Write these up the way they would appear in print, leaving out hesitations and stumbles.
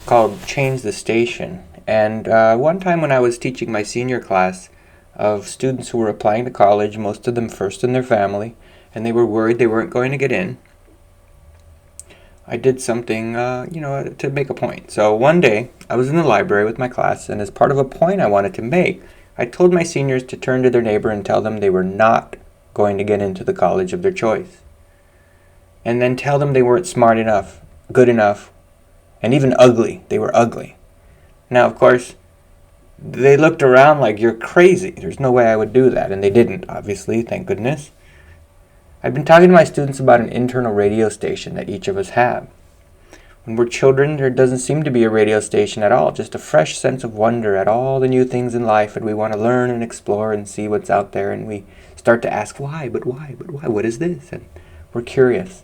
called Change the Station. And one time when I was teaching my senior class of students who were applying to college, most of them first in their family, and they were worried they weren't going to get in, I did something, to make a point. So one day, I was in the library with my class, and as part of a point I wanted to make, I told my seniors to turn to their neighbor and tell them they were not going to get into the college of their choice. And then tell them they weren't smart enough, good enough, and even ugly. They were ugly. Now, of course, they looked around like, you're crazy. There's no way I would do that. And they didn't, obviously, thank goodness. I've been talking to my students about an internal radio station that each of us have. When we're children, there doesn't seem to be a radio station at all, just a fresh sense of wonder at all the new things in life, and we want to learn and explore and see what's out there, and we start to ask, why, but why, what is this? And we're curious.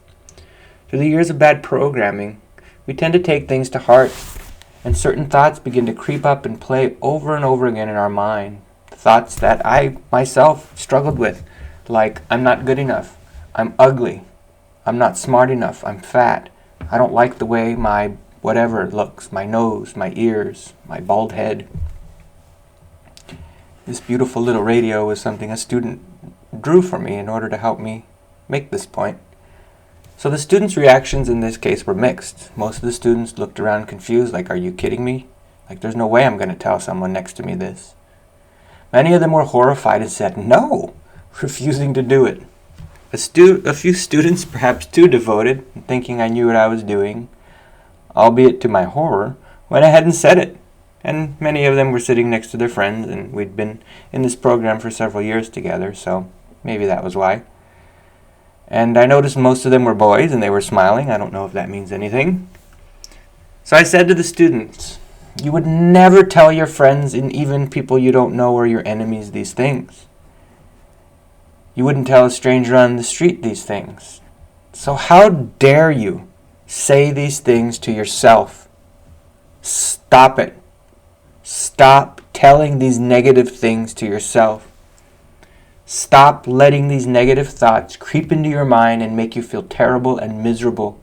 Through the years of bad programming, we tend to take things to heart, and certain thoughts begin to creep up and play over and over again in our mind. Thoughts that I myself struggled with, like, I'm not good enough, I'm ugly, I'm not smart enough, I'm fat, I don't like the way my whatever looks, my nose, my ears, my bald head. This beautiful little radio was something a student drew for me in order to help me make this point. So the students' reactions in this case were mixed. Most of the students looked around confused, like, are you kidding me? Like, there's no way I'm going to tell someone next to me this. Many of them were horrified and said, no, refusing to do it. A few students, perhaps too devoted, thinking I knew what I was doing, albeit to my horror, went ahead and said it. And many of them were sitting next to their friends, and we'd been in this program for several years together, so maybe that was why. And I noticed most of them were boys, and they were smiling. I don't know if that means anything. So I said to the students, you would never tell your friends and even people you don't know or your enemies these things. You wouldn't tell a stranger on the street these things. So how dare you say these things to yourself? Stop it. Stop telling these negative things to yourself. Stop letting these negative thoughts creep into your mind and make you feel terrible and miserable.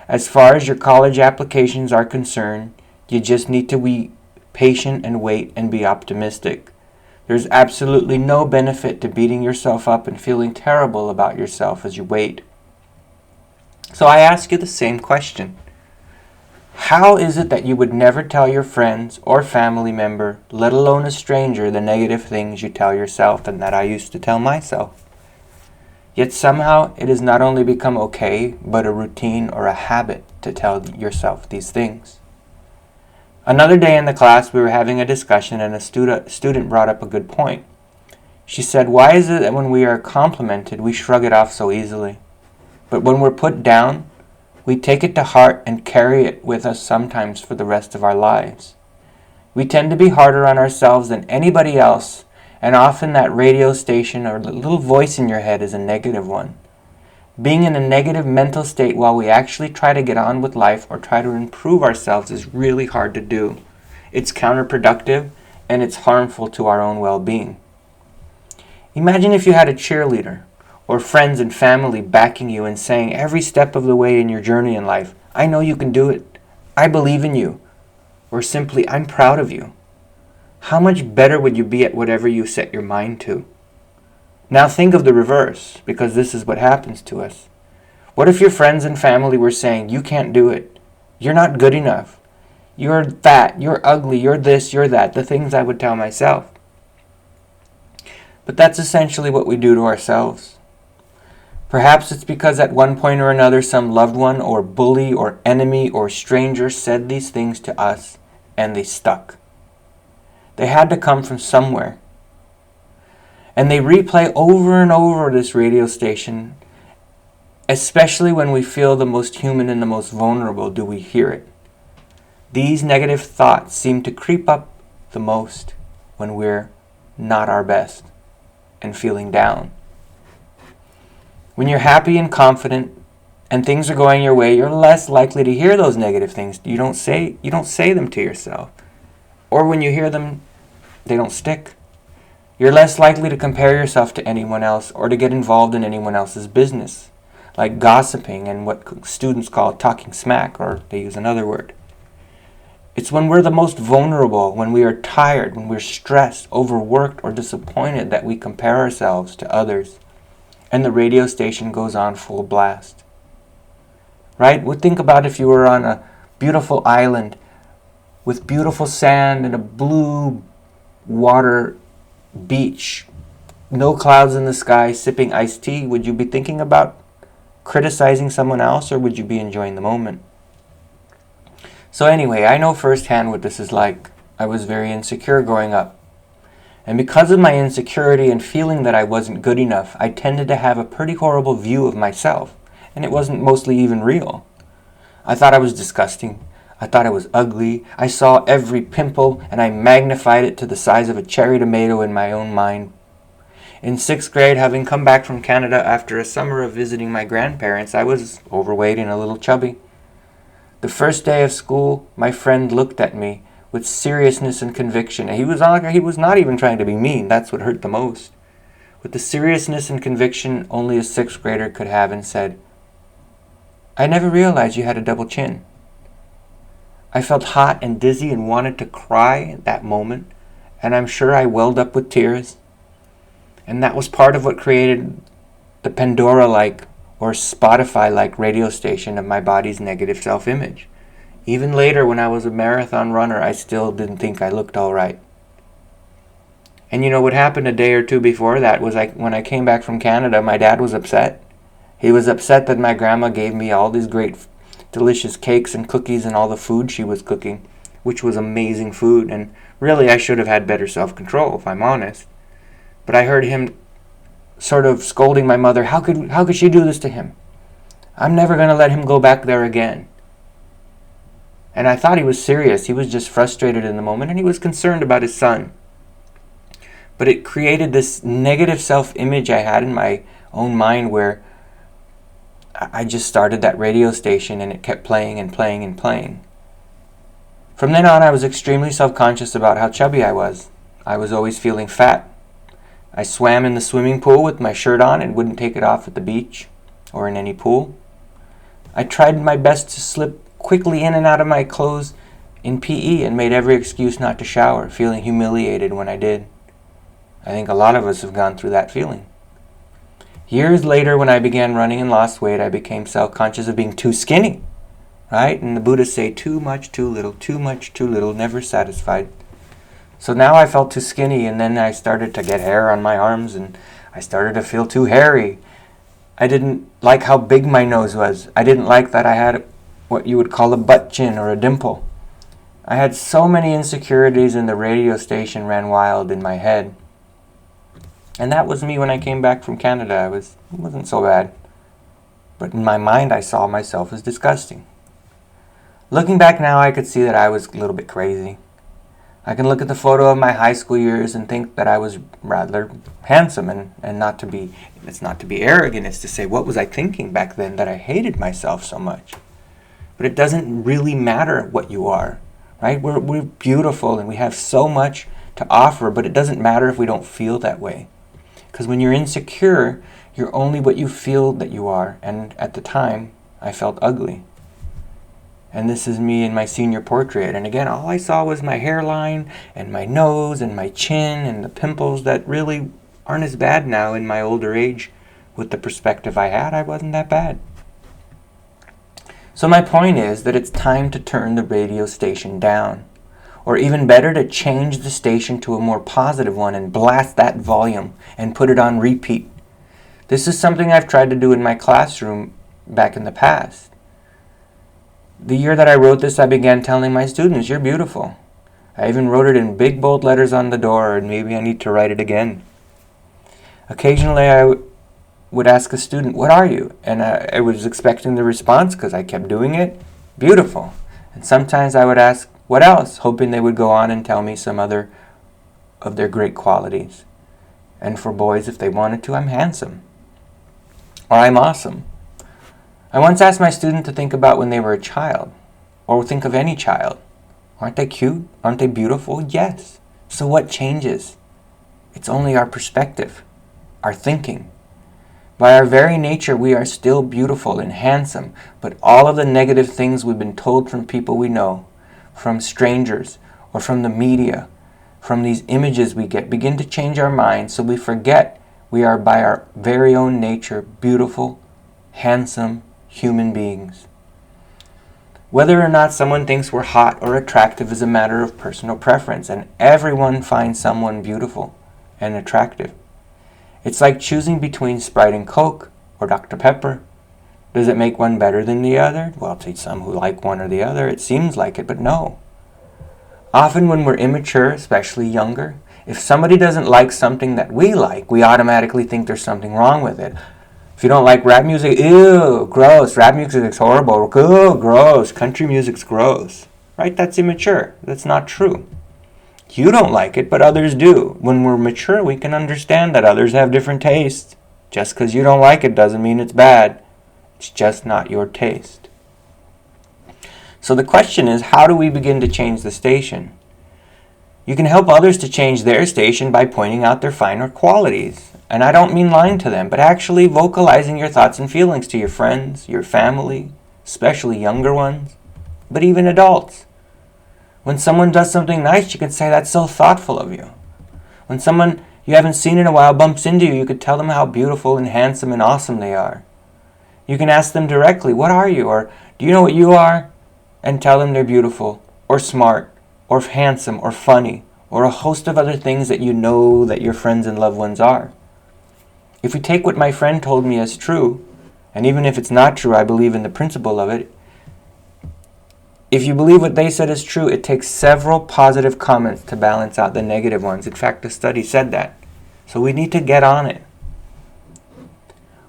As far as your college applications are concerned, you just need to be patient and wait and be optimistic. There's absolutely no benefit to beating yourself up and feeling terrible about yourself as you wait. So I ask you the same question. How is it that you would never tell your friends or family member, let alone a stranger, the negative things you tell yourself and that I used to tell myself? Yet somehow it has not only become okay, but a routine or a habit to tell yourself these things. Another day in the class, we were having a discussion and a student brought up a good point. She said, why is it that when we are complimented, we shrug it off so easily? But when we're put down, we take it to heart and carry it with us sometimes for the rest of our lives. We tend to be harder on ourselves than anybody else, and often that radio station or little voice in your head is a negative one. Being in a negative mental state while we actually try to get on with life or try to improve ourselves is really hard to do. It's counterproductive and it's harmful to our own well-being. Imagine if you had a cheerleader or friends and family backing you and saying every step of the way in your journey in life, I know you can do it, I believe in you, or simply, I'm proud of you. How much better would you be at whatever you set your mind to? Now think of the reverse, because this is what happens to us. What if your friends and family were saying, you can't do it, you're not good enough, you're fat, you're ugly, you're this, you're that, the things I would tell myself. But that's essentially what we do to ourselves. Perhaps it's because at one point or another some loved one or bully or enemy or stranger said these things to us and they stuck. They had to come from somewhere. And they replay over and over this radio station, especially when we feel the most human and the most vulnerable do we hear it. These negative thoughts seem to creep up the most when we're not our best and feeling down. When you're happy and confident and things are going your way, you're less likely to hear those negative things. You don't say them to yourself. Or when you hear them, they don't stick. You're less likely to compare yourself to anyone else or to get involved in anyone else's business, like gossiping and what students call talking smack, or they use another word. It's when we're the most vulnerable, when we are tired, when we're stressed, overworked, or disappointed that we compare ourselves to others, and the radio station goes on full blast. Right? Well, think about if you were on a beautiful island with beautiful sand and a blue water beach, no clouds in the sky, sipping iced tea. Would you be thinking about criticizing someone else, or would you be enjoying the moment? So anyway, I know firsthand what this is like. I was very insecure growing up. And because of my insecurity and feeling that I wasn't good enough, I tended to have a pretty horrible view of myself. And it wasn't mostly even real. I thought I was disgusting. I thought I was ugly. I saw every pimple and I magnified it to the size of a cherry tomato in my own mind. In 6th grade, having come back from Canada after a summer of visiting my grandparents, I was overweight and a little chubby. The first day of school, my friend looked at me with seriousness and conviction. He was not even trying to be mean. That's what hurt the most. With the seriousness and conviction only a 6th grader could have, and said, "I never realized you had a double chin." I felt hot and dizzy and wanted to cry at that moment, and I'm sure I welled up with tears. And that was part of what created the Pandora-like or Spotify-like radio station of my body's negative self-image. Even later, when I was a marathon runner, I still didn't think I looked all right. And you know what happened a day or two before that was when I came back from Canada, my dad was upset. He was upset that my grandma gave me all these great, delicious cakes and cookies and all the food she was cooking, which was amazing food. And really, I should have had better self-control, if I'm honest. But I heard him sort of scolding my mother, how could she do this to him? I'm never going to let him go back there again. And I thought he was serious. He was just frustrated in the moment, and he was concerned about his son. But it created this negative self-image I had in my own mind, where I just started that radio station and it kept playing and playing and playing. From then on, I was extremely self-conscious about how chubby I was. I was always feeling fat. I swam in the swimming pool with my shirt on and wouldn't take it off at the beach or in any pool. I tried my best to slip quickly in and out of my clothes in PE and made every excuse not to shower, feeling humiliated when I did. I think a lot of us have gone through that feeling. Years later, when I began running and lost weight, I became self-conscious of being too skinny, right? And the Buddhists say too much, too little, never satisfied. So now I felt too skinny, and then I started to get hair on my arms, and I started to feel too hairy. I didn't like how big my nose was. I didn't like that I had what you would call a butt chin or a dimple. I had so many insecurities, and the radio station ran wild in my head. And that was me when I came back from Canada. It wasn't so bad. But in my mind, I saw myself as disgusting. Looking back now, I could see that I was a little bit crazy. I can look at the photo of my high school years and think that I was rather handsome, and it's not to be arrogant, it's to say, what was I thinking back then that I hated myself so much? But it doesn't really matter what you are, right? We're beautiful and we have so much to offer, but it doesn't matter if we don't feel that way. Because when you're insecure, you're only what you feel that you are. And at the time, I felt ugly. And this is me in my senior portrait. And again, all I saw was my hairline and my nose and my chin and the pimples that really aren't as bad now in my older age. With the perspective I had, I wasn't that bad. So my point is that it's time to turn the radio station down. Or even better, to change the station to a more positive one and blast that volume and put it on repeat. This is something I've tried to do in my classroom back in the past. The year that I wrote this, I began telling my students, you're beautiful. I even wrote it in big bold letters on the door, and maybe I need to write it again. Occasionally I would ask a student, what are you? And I was expecting the response, because I kept doing it, beautiful. And sometimes I would ask, what else? Hoping they would go on and tell me some other of their great qualities. And for boys, if they wanted to, I'm handsome. Or I'm awesome. I once asked my student to think about when they were a child, or think of any child. Aren't they cute? Aren't they beautiful? Yes. So what changes? It's only our perspective, our thinking. By our very nature, we are still beautiful and handsome, but all of the negative things we've been told from people we know, from strangers or from the media, from these images we get, begin to change our minds so we forget we are by our very own nature beautiful, handsome human beings. Whether or not someone thinks we're hot or attractive is a matter of personal preference, and everyone finds someone beautiful and attractive. It's like choosing between Sprite and Coke or Dr. Pepper. Does it make one better than the other? Well, to some who like one or the other, it seems like it, but no. Often when we're immature, especially younger, if somebody doesn't like something that we like, we automatically think there's something wrong with it. If you don't like rap music, ew, gross. Rap music's horrible. Ew, gross. Country music's gross. Right? That's immature. That's not true. You don't like it, but others do. When we're mature, we can understand that others have different tastes. Just because you don't like it doesn't mean it's bad. It's just not your taste. So the question is, how do we begin to change the station? You can help others to change their station by pointing out their finer qualities. And I don't mean lying to them, but actually vocalizing your thoughts and feelings to your friends, your family, especially younger ones, but even adults. When someone does something nice, you can say, that's so thoughtful of you. When someone you haven't seen in a while bumps into you, you could tell them how beautiful and handsome and awesome they are. You can ask them directly, what are you? Or do you know what you are? And tell them they're beautiful, or smart, or handsome, or funny, or a host of other things that you know that your friends and loved ones are. If we take what my friend told me as true, and even if it's not true, I believe in the principle of it, if you believe what they said is true, it takes several positive comments to balance out the negative ones. In fact, the study said that. So we need to get on it.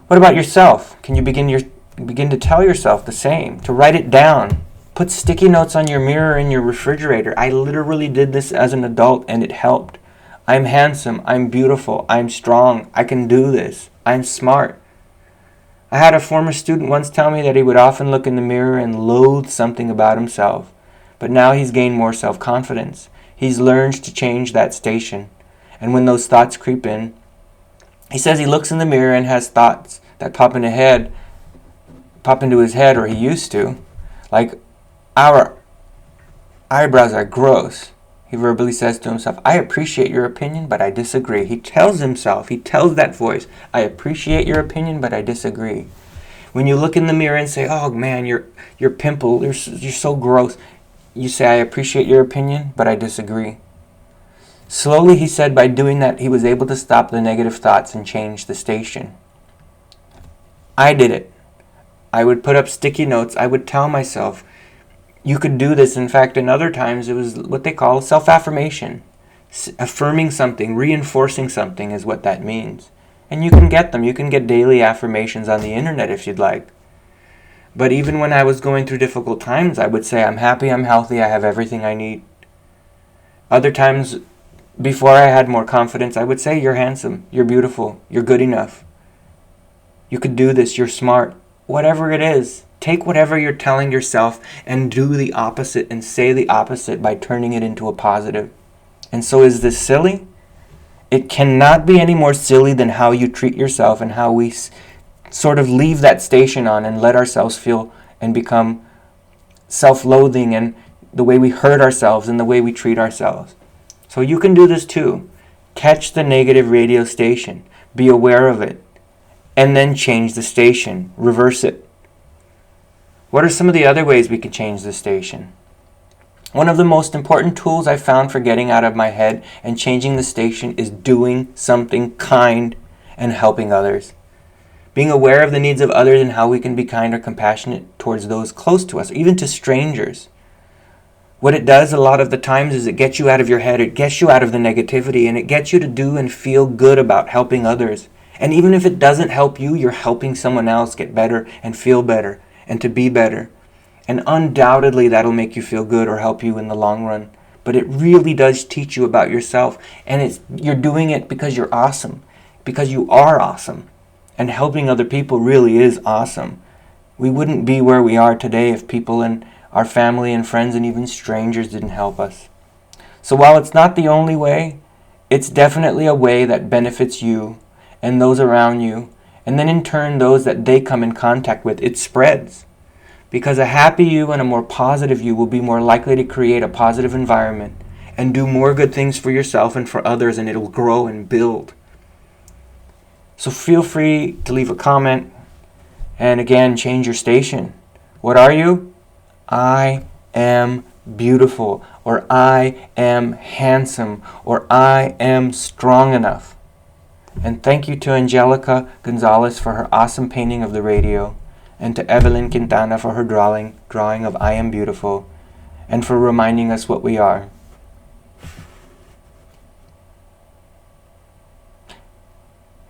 What about yourself? Can you begin to tell yourself the same, to write it down? Put sticky notes on your mirror in your refrigerator. I literally did this as an adult and it helped. I'm handsome, I'm beautiful, I'm strong, I can do this, I'm smart. I had a former student once tell me that he would often look in the mirror and loathe something about himself, but now he's gained more self-confidence. He's learned to change that station, and when those thoughts creep in, he says he looks in the mirror and has thoughts that pop into his head, or he used to, like, our eyebrows are gross. He verbally says to himself, I appreciate your opinion, but I disagree. He tells that voice, I appreciate your opinion, but I disagree. When you look in the mirror and say, oh man, your pimple, you're so gross, you say, I appreciate your opinion, but I disagree. Slowly, he said, by doing that, he was able to stop the negative thoughts and change the station. I did it. I would put up sticky notes. I would tell myself, you could do this. In fact, in other times, it was what they call self-affirmation. Affirming something, reinforcing something is what that means. And you can get them. You can get daily affirmations on the internet if you'd like. But even when I was going through difficult times, I would say, I'm happy, I'm healthy, I have everything I need. Other times, before I had more confidence, I would say, you're handsome, you're beautiful, you're good enough. You could do this, you're smart. Whatever it is. Take whatever you're telling yourself and do the opposite and say the opposite by turning it into a positive. And so is this silly? It cannot be any more silly than how you treat yourself and how we sort of leave that station on and let ourselves feel and become self-loathing, and the way we hurt ourselves and the way we treat ourselves. So you can do this too. Catch the negative radio station. Be aware of it. And then change the station. Reverse it. What are some of the other ways we could change the station? One of the most important tools I found for getting out of my head and changing the station is doing something kind and helping others. Being aware of the needs of others and how we can be kind or compassionate towards those close to us, even to strangers. What it does a lot of the times is it gets you out of your head, it gets you out of the negativity, and it gets you to do and feel good about helping others. And even if it doesn't help you, you're helping someone else get better and feel better and to be better. And undoubtedly that'll make you feel good or help you in the long run. But it really does teach you about yourself. And you're doing it because you're awesome. Because you are awesome. And helping other people really is awesome. We wouldn't be where we are today if people in our family and friends and even strangers didn't help us. So while it's not the only way, it's definitely a way that benefits you and those around you. And then in turn, those that they come in contact with, it spreads. Because a happy you and a more positive you will be more likely to create a positive environment and do more good things for yourself and for others, and it'll grow and build. So feel free to leave a comment, and again, change your station. What are you? I am beautiful, or I am handsome, or I am strong enough. And thank you to Angelica Gonzalez for her awesome painting of the radio, and to Evelyn Quintana for her drawing of I Am Beautiful, and for reminding us what we are.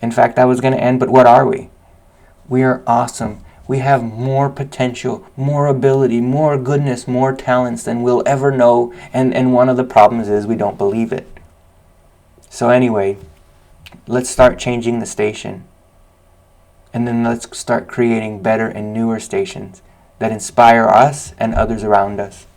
In fact, I was going to end, but what are we? We are awesome. We have more potential, more ability, more goodness, more talents than we'll ever know, and one of the problems is we don't believe it. So anyway, let's start changing the station. And then let's start creating better and newer stations that inspire us and others around us.